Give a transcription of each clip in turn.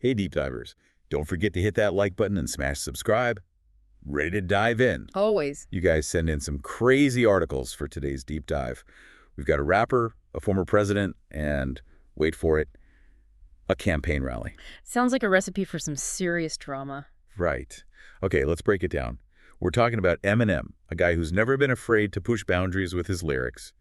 Hey, deep divers. Don't forget to hit that like button and smash subscribe. Ready to dive in. Always. You guys send in some crazy articles for today's deep dive. We've got a rapper, a former president, and, wait for it, a campaign rally. Sounds like a recipe for some serious drama. Right. Okay, let's break it down. We're talking about Eminem, a guy who's never been afraid to push boundaries with his lyrics,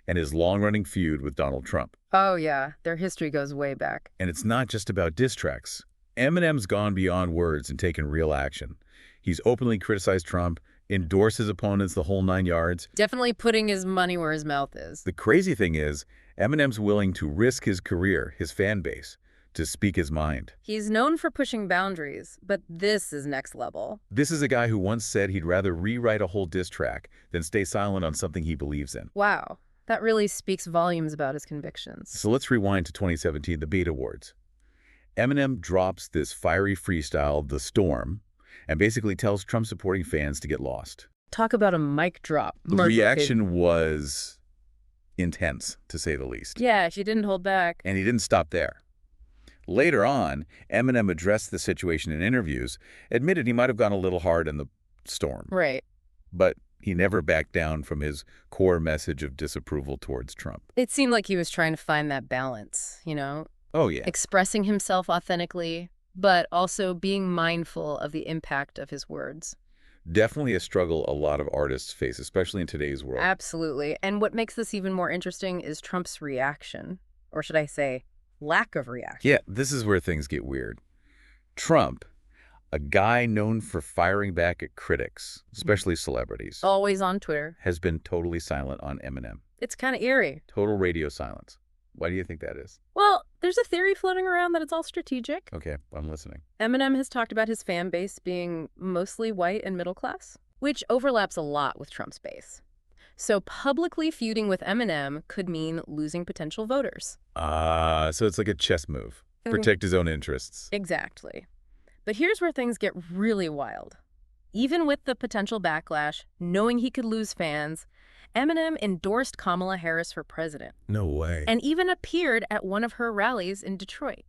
and his long-running feud with Donald Trump. Oh, yeah. Their history goes way back. And it's not just about diss tracks. Eminem's gone beyond words and taken real action. He's openly criticized Trump, endorsed his opponents the whole 9 yards. Definitely putting his money where his mouth is. The crazy thing is, Eminem's willing to risk his career, his fan base, to speak his mind. He's known for pushing boundaries, but this is next level. This is a guy who once said he'd rather rewrite a whole diss track than stay silent on something he believes in. Wow. That really speaks volumes about his convictions. So let's rewind to 2017, the Beat Awards. Eminem drops this fiery freestyle, The Storm, and basically tells Trump-supporting fans to get lost. Talk about a mic drop. The reaction was intense, to say the least. Yeah, she didn't hold back. And he didn't stop there. Later on, Eminem addressed the situation in interviews, admitted he might have gone a little hard in The Storm. Right. But he never backed down from his core message of disapproval towards Trump. It seemed like he was trying to find that balance, you know? Oh, yeah. Expressing himself authentically, but also being mindful of the impact of his words. Definitely a struggle a lot of artists face, especially in today's world. Absolutely. And what makes this even more interesting is Trump's reaction. Or should I say, lack of reaction. Yeah, this is where things get weird. Trump, a guy known for firing back at critics, especially celebrities, Always on Twitter. has been totally silent on Eminem. It's kind of eerie. Total radio silence. Why do you think that is? Well, there's a theory floating around that it's all strategic. Okay, I'm listening. Eminem has talked about his fan base being mostly white and middle class, which overlaps a lot with Trump's base. So publicly feuding with Eminem could mean losing potential voters. So it's like a chess move. Protect his own interests. Exactly. But here's where things get really wild. Even with the potential backlash, knowing he could lose fans, Eminem endorsed Kamala Harris for president. No way. And even appeared at one of her rallies in Detroit.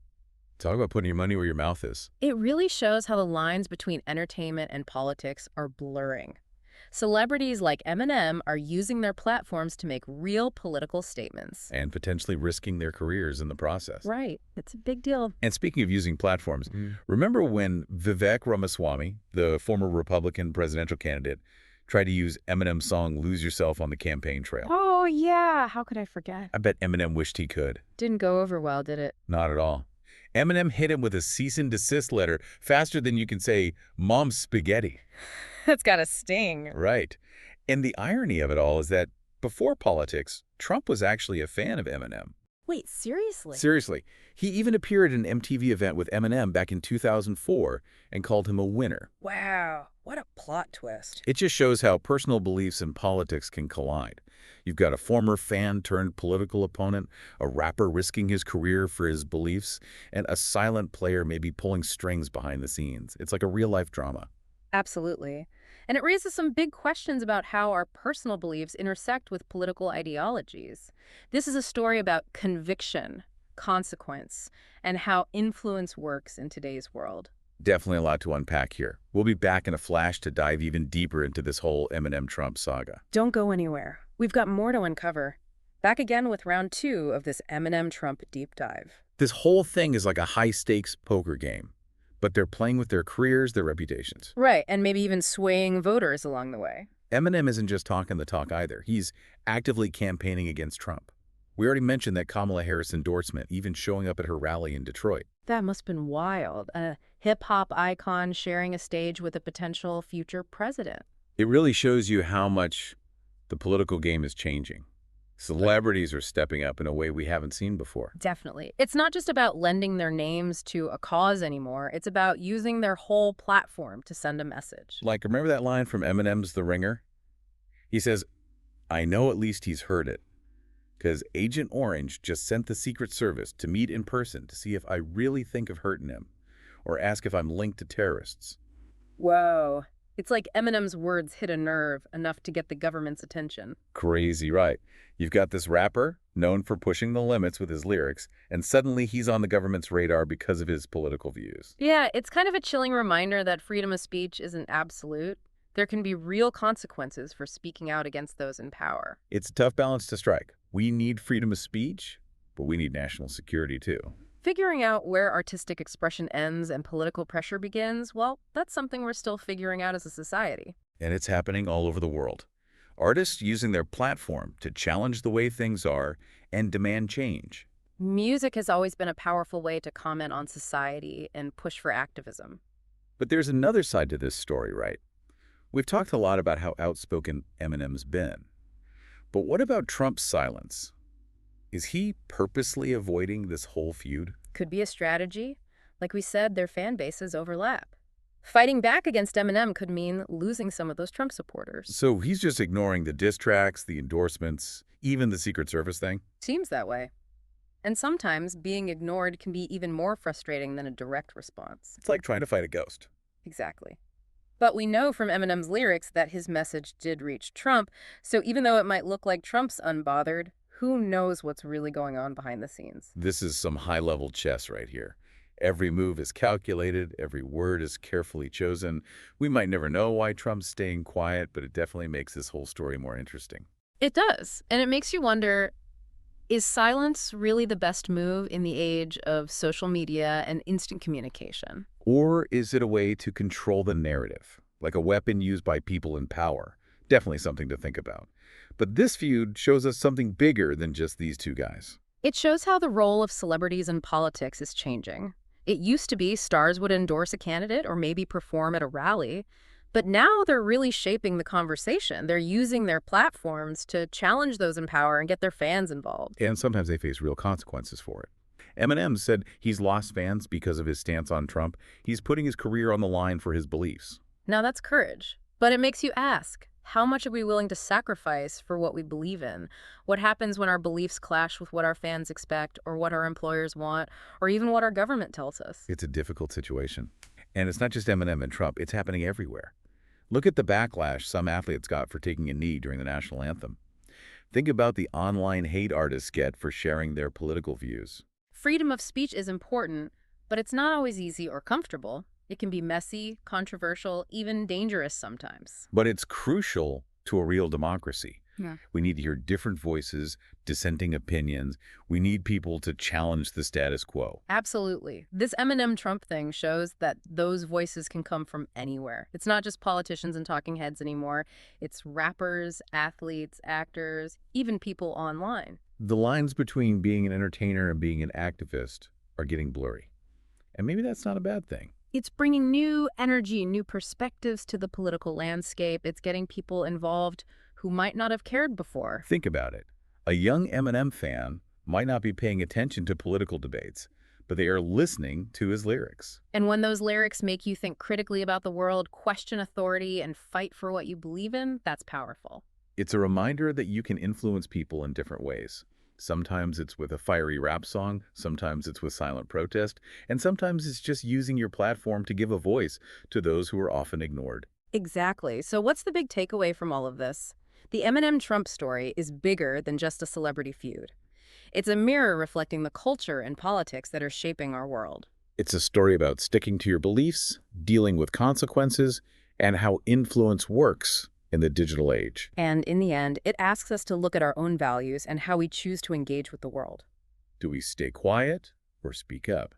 Talk about putting your money where your mouth is. It really shows how the lines between entertainment and politics are blurring. Celebrities like Eminem are using their platforms to make real political statements. And potentially risking their careers in the process. Right. It's a big deal. And speaking of using platforms, remember when Vivek Ramaswamy, the former Republican presidential candidate, tried to use Eminem's song Lose Yourself on the campaign trail? Oh, yeah. How could I forget? I bet Eminem wished he could. Didn't go over well, did it? Not at all. Eminem hit him with a cease and desist letter faster than you can say, Mom's spaghetti. That's got a sting. Right. And the irony of it all is that before politics, Trump was actually a fan of Eminem. Wait, seriously? Seriously. He even appeared at an MTV event with Eminem back in 2004 and called him a winner. Wow. What a plot twist. It just shows how personal beliefs and politics can collide. You've got a former fan turned political opponent, a rapper risking his career for his beliefs, and a silent player maybe pulling strings behind the scenes. It's like a real-life drama. Absolutely. And it raises some big questions about how our personal beliefs intersect with political ideologies. This is a story about conviction, consequence, and how influence works in today's world. Definitely a lot to unpack here. We'll be back in a flash to dive even deeper into this whole Eminem-Trump saga. Don't go anywhere. We've got more to uncover. Back again with round 2 of this Eminem-Trump deep dive. This whole thing is like a high-stakes poker game, but they're playing with their careers, their reputations. Right, and maybe even swaying voters along the way. Eminem isn't just talking the talk either. He's actively campaigning against Trump. We already mentioned that Kamala Harris endorsement, even showing up at her rally in Detroit. That must have been wild. A hip-hop icon sharing a stage with a potential future president. It really shows you how much the political game is changing. Celebrities are stepping up in a way we haven't seen before. Definitely. It's not just about lending their names to a cause anymore. It's about using their whole platform to send a message. Like, remember that line from Eminem's The Ringer? He says, I know at least he's heard it, because Agent Orange just sent the Secret Service to meet in person to see if I really think of hurting him, or ask if I'm linked to terrorists. Whoa. It's like Eminem's words hit a nerve enough to get the government's attention. Crazy, right? You've got this rapper known for pushing the limits with his lyrics, and suddenly he's on the government's radar because of his political views. Yeah, it's kind of a chilling reminder that freedom of speech isn't absolute. There can be real consequences for speaking out against those in power. It's a tough balance to strike. We need freedom of speech, but we need national security too. Figuring out where artistic expression ends and political pressure begins, well, that's something we're still figuring out as a society. And it's happening all over the world. Artists using their platform to challenge the way things are and demand change. Music has always been a powerful way to comment on society and push for activism. But there's another side to this story, right? We've talked a lot about how outspoken Eminem's been. But what about Trump's silence? Is he purposely avoiding this whole feud? Could be a strategy. Like we said, their fan bases overlap. Fighting back against Eminem could mean losing some of those Trump supporters. So he's just ignoring the diss tracks, the endorsements, even the Secret Service thing? Seems that way. And sometimes being ignored can be even more frustrating than a direct response. It's like trying to fight a ghost. Exactly. But we know from Eminem's lyrics that his message did reach Trump, so even though it might look like Trump's unbothered, who knows what's really going on behind the scenes? This is some high-level chess right here. Every move is calculated, every word is carefully chosen. We might never know why Trump's staying quiet, but it definitely makes this whole story more interesting. It does, and it makes you wonder, is silence really the best move in the age of social media and instant communication? Or is it a way to control the narrative, like a weapon used by people in power? Definitely something to think about. But this feud shows us something bigger than just these two guys. It shows how the role of celebrities in politics is changing. It used to be stars would endorse a candidate or maybe perform at a rally, but now they're really shaping the conversation. They're using their platforms to challenge those in power and get their fans involved. And sometimes they face real consequences for it. Eminem said he's lost fans because of his stance on Trump. He's putting his career on the line for his beliefs. Now that's courage, but it makes you ask, how much are we willing to sacrifice for what we believe in? What happens when our beliefs clash with what our fans expect or what our employers want or even what our government tells us? It's a difficult situation. And it's not just Eminem and Trump, it's happening everywhere. Look at the backlash some athletes got for taking a knee during the national anthem. Think about the online hate artists get for sharing their political views. Freedom of speech is important, but it's not always easy or comfortable. It can be messy, controversial, even dangerous sometimes. But it's crucial to a real democracy. Yeah. We need to hear different voices, dissenting opinions. We need people to challenge the status quo. Absolutely. This Eminem-Trump thing shows that those voices can come from anywhere. It's not just politicians and talking heads anymore. It's rappers, athletes, actors, even people online. The lines between being an entertainer and being an activist are getting blurry. And maybe that's not a bad thing. It's bringing new energy, new perspectives to the political landscape. It's getting people involved who might not have cared before. Think about it. A young Eminem fan might not be paying attention to political debates, but they are listening to his lyrics. And when those lyrics make you think critically about the world, question authority, and fight for what you believe in, that's powerful. It's a reminder that you can influence people in different ways. Sometimes it's with a fiery rap song, sometimes it's with silent protest, and sometimes it's just using your platform to give a voice to those who are often ignored. Exactly. So what's the big takeaway from all of this? The Eminem-Trump story is bigger than just a celebrity feud. It's a mirror reflecting the culture and politics that are shaping our world. It's a story about sticking to your beliefs, dealing with consequences, and how influence works in the digital age. And in the end, it asks us to look at our own values and how we choose to engage with the world. Do we stay quiet or speak up?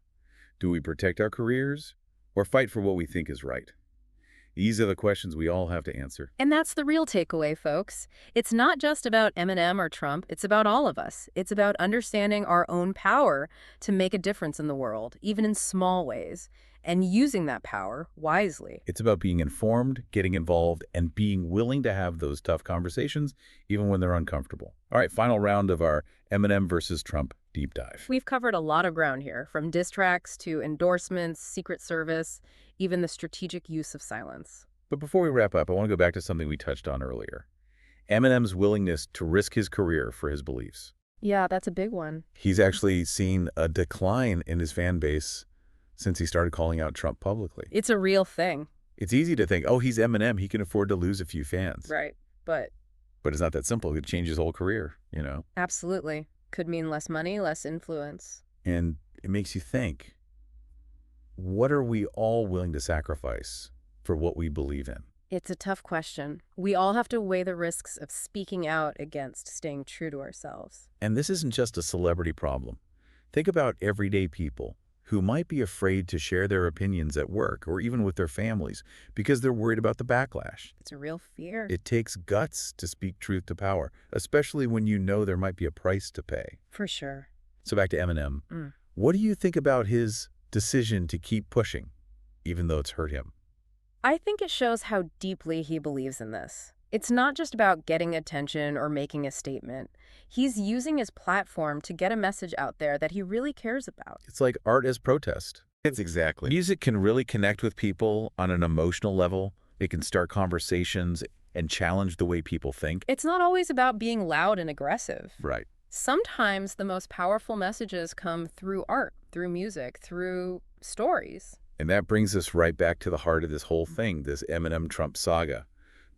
Do we protect our careers or fight for what we think is right? These are the questions we all have to answer. And that's the real takeaway, folks. It's not just about Eminem or Trump. It's about all of us. It's about understanding our own power to make a difference in the world, even in small ways, and using that power wisely. It's about being informed, getting involved, and being willing to have those tough conversations, even when they're uncomfortable. All right, final round of our Eminem versus Trump deep dive. We've covered a lot of ground here, from diss tracks to endorsements, Secret Service, even the strategic use of silence. But before we wrap up, I want to go back to something we touched on earlier. Eminem's willingness to risk his career for his beliefs. Yeah, that's a big one. He's actually seen a decline in his fan base since he started calling out Trump publicly. It's a real thing. It's easy to think, oh, he's Eminem, he can afford to lose a few fans. Right. But But it's not that simple. It could change his whole career. absolutely. Could mean less money, less influence. And it makes you think, what are we all willing to sacrifice for what we believe in? It's a tough question. We all have to weigh the risks of speaking out against staying true to ourselves. And this isn't just a celebrity problem. Think about everyday people who might be afraid to share their opinions at work or even with their families because they're worried about the backlash. It's a real fear. It takes guts to speak truth to power, especially when you know there might be a price to pay. For sure. So back to Eminem. Mm. What do you think about his decision to keep pushing, even though it's hurt him? I think it shows how deeply he believes in this. It's not just about getting attention or making a statement. He's using his platform to get a message out there that he really cares about. It's like art as protest. It's exactly. Music can really connect with people on an emotional level. It can start conversations and challenge the way people think. It's not always about being loud and aggressive. Right. Sometimes the most powerful messages come through art, through music, through stories. And that brings us right back to the heart of this whole thing, this Eminem-Trump saga.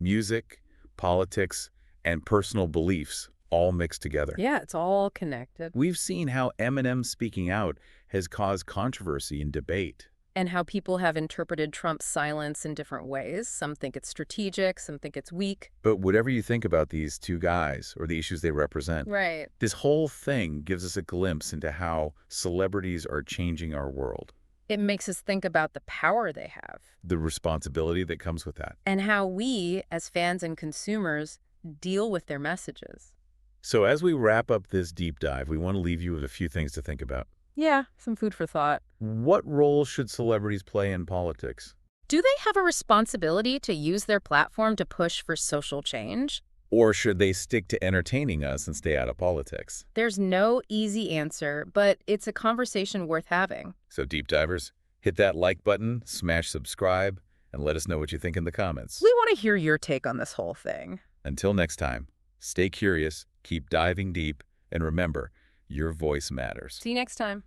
Music, politics, and personal beliefs all mixed together. Yeah, it's all connected. We've seen how Eminem speaking out has caused controversy and debate. And how people have interpreted Trump's silence in different ways. Some think it's strategic, some think it's weak. But whatever you think about these two guys or the issues they represent, Right. this whole thing gives us a glimpse into how celebrities are changing our world. It makes us think about the power they have. The responsibility that comes with that. And how we, as fans and consumers, deal with their messages. So as we wrap up this deep dive, we want to leave you with a few things to think about. Yeah, some food for thought. What role should celebrities play in politics? Do they have a responsibility to use their platform to push for social change? Or should they stick to entertaining us and stay out of politics? There's no easy answer, but it's a conversation worth having. So deep divers, hit that like button, smash subscribe, and let us know what you think in the comments. We want to hear your take on this whole thing. Until next time, stay curious, keep diving deep, and remember, your voice matters. See you next time.